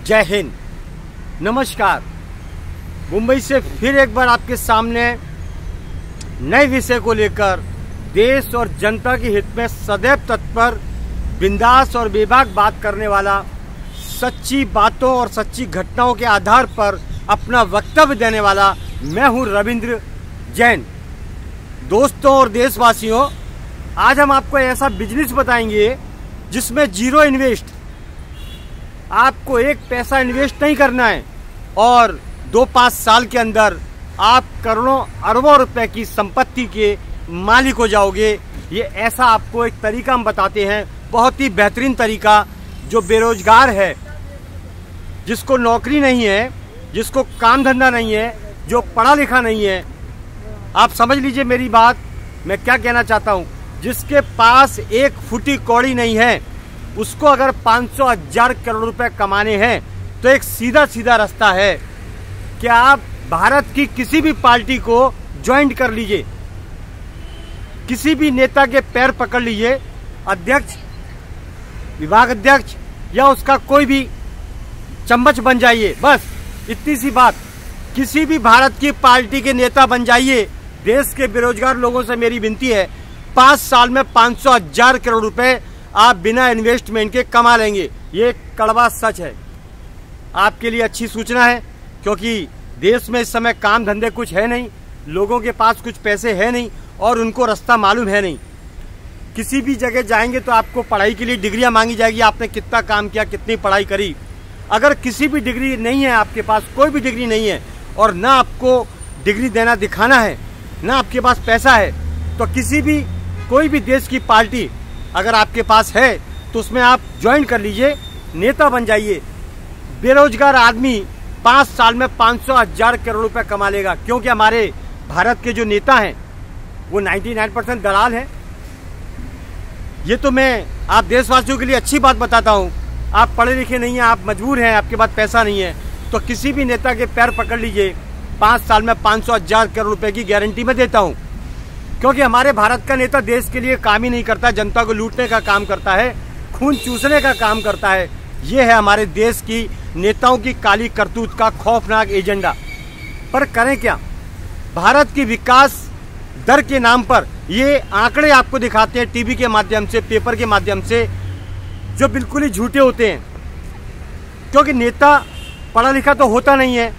जय हिंद, नमस्कार। मुंबई से फिर एक बार आपके सामने नए विषय को लेकर देश और जनता के हित में सदैव तत्पर, बिंदास और बेबाक बात करने वाला, सच्ची बातों और सच्ची घटनाओं के आधार पर अपना वक्तव्य देने वाला मैं हूं रविंद्र जैन। दोस्तों और देशवासियों, आज हम आपको ऐसा बिजनेस बताएंगे जिसमें जीरो इन्वेस्ट, आपको एक पैसा इन्वेस्ट नहीं करना है और 2-5 साल के अंदर आप करोड़ों अरबों रुपए की संपत्ति के मालिक हो जाओगे। ये ऐसा आपको एक तरीका हम बताते हैं, बहुत ही बेहतरीन तरीका। जो बेरोजगार है, जिसको नौकरी नहीं है, जिसको काम धंधा नहीं है, जो पढ़ा लिखा नहीं है, आप समझ लीजिए मेरी बात, मैं क्या कहना चाहता हूँ। जिसके पास एक फुटी कौड़ी नहीं है, उसको अगर 500,000 करोड़ रुपए कमाने हैं तो एक सीधा सीधा रास्ता है कि आप भारत की किसी भी पार्टी को ज्वाइन कर लीजिए, किसी भी नेता के पैर पकड़ लीजिए, अध्यक्ष, विभाग अध्यक्ष या उसका कोई भी चम्मच बन जाइए। बस इतनी सी बात, किसी भी भारत की पार्टी के नेता बन जाइए। देश के बेरोजगार लोगों से मेरी विनती है, 5 साल में 500,000 करोड़ रुपए आप बिना इन्वेस्टमेंट के कमा लेंगे। ये कड़वा सच है। आपके लिए अच्छी सूचना है, क्योंकि देश में इस समय काम धंधे कुछ है नहीं, लोगों के पास कुछ पैसे है नहीं और उनको रास्ता मालूम है नहीं। किसी भी जगह जाएंगे तो आपको पढ़ाई के लिए डिग्रियां मांगी जाएगी, आपने कितना काम किया, कितनी पढ़ाई करी। अगर किसी भी डिग्री नहीं है, आपके पास कोई भी डिग्री नहीं है और ना आपको डिग्री देना दिखाना है, ना आपके पास पैसा है, तो किसी भी कोई भी देश की पार्टी अगर आपके पास है तो उसमें आप ज्वाइन कर लीजिए, नेता बन जाइए। बेरोजगार आदमी 5 साल में 500,000 करोड़ रुपए कमा लेगा, क्योंकि हमारे भारत के जो नेता हैं वो 99% दलाल हैं। ये तो मैं आप देशवासियों के लिए अच्छी बात बताता हूँ। आप पढ़े लिखे नहीं हैं, आप मजबूर हैं, आपके पास पैसा नहीं है, तो किसी भी नेता के पैर पकड़ लीजिए। 5 साल में 500,000 करोड़ रुपए की गारंटी मैं देता हूँ, क्योंकि हमारे भारत का नेता देश के लिए काम ही नहीं करता, जनता को लूटने का काम करता है, खून चूसने का काम करता है। ये है हमारे देश की नेताओं की काली करतूत का खौफनाक एजेंडा। पर करें क्या? भारत की विकास दर के नाम पर ये आंकड़े आपको दिखाते हैं टीवी के माध्यम से, पेपर के माध्यम से, जो बिल्कुल ही झूठे होते हैं, क्योंकि नेता पढ़ा लिखा तो होता नहीं है।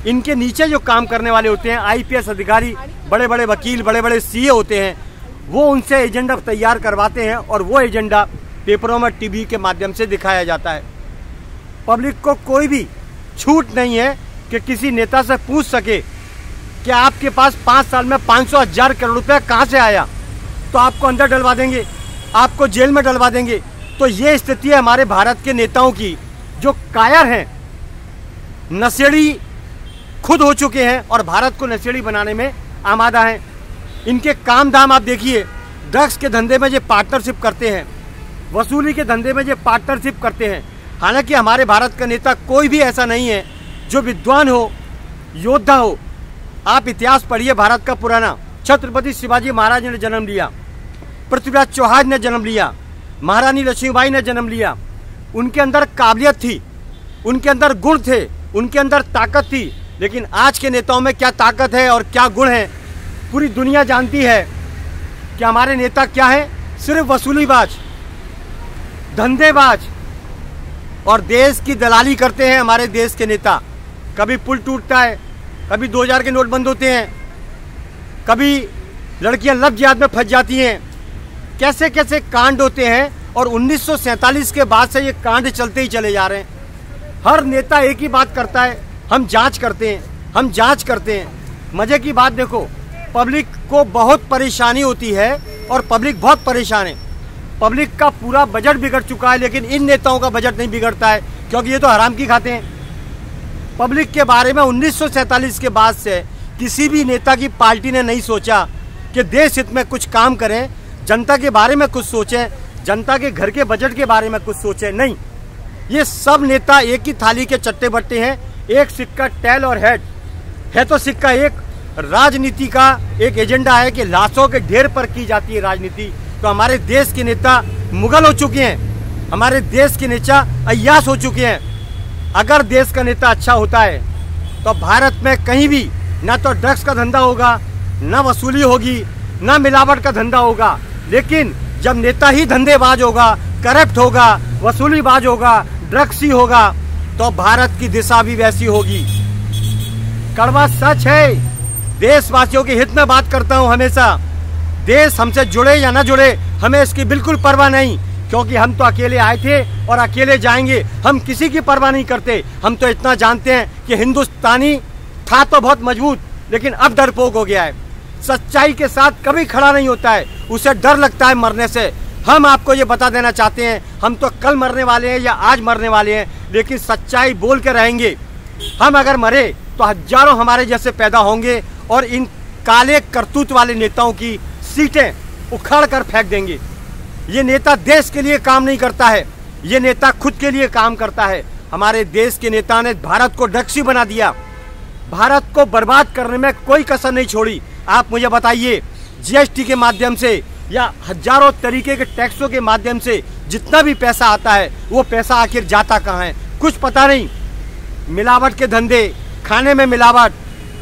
इनके नीचे जो काम करने वाले होते हैं, IPS अधिकारी, बड़े बड़े वकील, बड़े बड़े CA होते हैं, वो उनसे एजेंडा तैयार करवाते हैं और वो एजेंडा पेपरों में, टीवी के माध्यम से दिखाया जाता है। पब्लिक को कोई भी छूट नहीं है कि किसी नेता से पूछ सके कि आपके पास 5 साल में 500,000 करोड़ रुपया कहाँ से आया, तो आपको अंदर डलवा देंगे, आपको जेल में डलवा देंगे। तो ये स्थिति है हमारे भारत के नेताओं की, जो कायर हैं, नशेड़ी खुद हो चुके हैं और भारत को नशेड़ी बनाने में आमादा हैं। इनके काम धाम आप देखिए, ड्रग्स के धंधे में ये पार्टनरशिप करते हैं, वसूली के धंधे में ये पार्टनरशिप करते हैं। हालांकि हमारे भारत का नेता कोई भी ऐसा नहीं है जो विद्वान हो, योद्धा हो। आप इतिहास पढ़िए भारत का पुराना। छत्रपति शिवाजी महाराज ने जन्म लिया, पृथ्वीराज चौहान ने जन्म लिया, महारानी लक्ष्मीबाई ने जन्म लिया। उनके अंदर काबिलियत थी, उनके अंदर गुण थे, उनके अंदर ताकत थी। लेकिन आज के नेताओं में क्या ताकत है और क्या गुण है, पूरी दुनिया जानती है कि हमारे नेता क्या है। सिर्फ वसूलीबाज, धंधेबाज और देश की दलाली करते हैं हमारे देश के नेता। कभी पुल टूटता है, कभी 2000 के नोट बंद होते हैं, कभी लड़कियां लव जिहाद में फंस जाती हैं। कैसे कैसे कांड होते हैं और 1947 के बाद से ये कांड चलते ही चले जा रहे हैं। हर नेता एक ही बात करता है, हम जांच करते हैं, हम जांच करते हैं। मजे की बात देखो, पब्लिक को बहुत परेशानी होती है और पब्लिक बहुत परेशान है। पब्लिक का पूरा बजट बिगड़ चुका है, लेकिन इन नेताओं का बजट नहीं बिगड़ता है, क्योंकि ये तो हराम की खाते हैं। पब्लिक के बारे में 1947 के बाद से किसी भी नेता की पार्टी ने नहीं सोचा कि देश हित में कुछ काम करें, जनता के बारे में कुछ सोचें, जनता के घर के बजट के बारे में कुछ सोचें। नहीं, ये सब नेता एक ही थाली के चट्टे बट्टे हैं, एक सिक्का टेल और हेड है। तो सिक्का एक, राजनीति का एक एजेंडा है कि लाशों के ढेर पर की जाती है राजनीति। तो हमारे देश के नेता मुगल हो चुके हैं, हमारे देश के नेता अय्याश हो चुके हैं। अगर देश का नेता अच्छा होता है तो भारत में कहीं भी ना तो ड्रग्स का धंधा होगा, ना वसूली होगी, ना मिलावट का धंधा होगा। लेकिन जब नेता ही धंधेबाज होगा, करप्ट होगा, वसूलीबाज होगा, ड्रग्सी होगा, तो भारत की दिशा भी वैसी होगी। कड़वा सच है, देशवासियों के हित में बात करता हूं हमेशा। देश हमसे जुड़े या ना जुड़े, हमें इसकी बिल्कुल परवाह नहीं, क्योंकि हम तो अकेले आए थे और अकेले जाएंगे। हम किसी की परवाह नहीं करते। हम तो इतना जानते हैं कि हिंदुस्तानी था तो बहुत मजबूत, लेकिन अब डरपोक हो गया है। सच्चाई के साथ कभी खड़ा नहीं होता है, उसे डर लगता है मरने से। हम आपको ये बता देना चाहते हैं, हम तो कल मरने वाले हैं या आज मरने वाले हैं, लेकिन सच्चाई बोल के रहेंगे। हम अगर मरे तो हजारों हमारे जैसे पैदा होंगे और इन काले करतूत वाले नेताओं की सीटें उखाड़ कर फेंक देंगे। ये नेता देश के लिए काम नहीं करता है, ये नेता खुद के लिए काम करता है। हमारे देश के नेता ने भारत को ड्रग्सी बना दिया, भारत को बर्बाद करने में कोई कसर नहीं छोड़ी। आप मुझे बताइए, जीएसटी के माध्यम से या हजारों तरीके के टैक्सों के माध्यम से जितना भी पैसा आता है, वो पैसा आखिर जाता कहाँ है? कुछ पता नहीं। मिलावट के धंधे, खाने में मिलावट,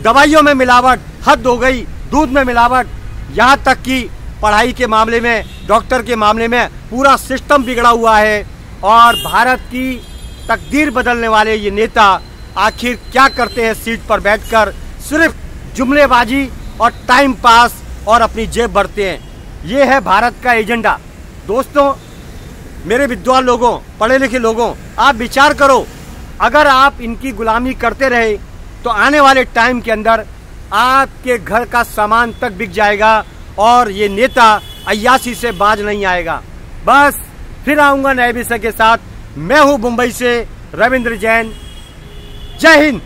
दवाइयों में मिलावट, हद हो गई, दूध में मिलावट, यहाँ तक कि पढ़ाई के मामले में, डॉक्टर के मामले में पूरा सिस्टम बिगड़ा हुआ है। और भारत की तकदीर बदलने वाले ये नेता आखिर क्या करते हैं सीट पर बैठकर? सिर्फ जुमलेबाजी और टाइम पास और अपनी जेब भरते हैं। ये है भारत का एजेंडा। दोस्तों, मेरे विद्वान लोगों, पढ़े लिखे लोगों, आप विचार करो, अगर आप इनकी गुलामी करते रहे तो आने वाले टाइम के अंदर आपके घर का सामान तक बिक जाएगा और ये नेता अय्याशी से बाज नहीं आएगा। बस फिर आऊंगा नए विषय के साथ। मैं हूं मुंबई से रविंद्र जैन। जय हिंद।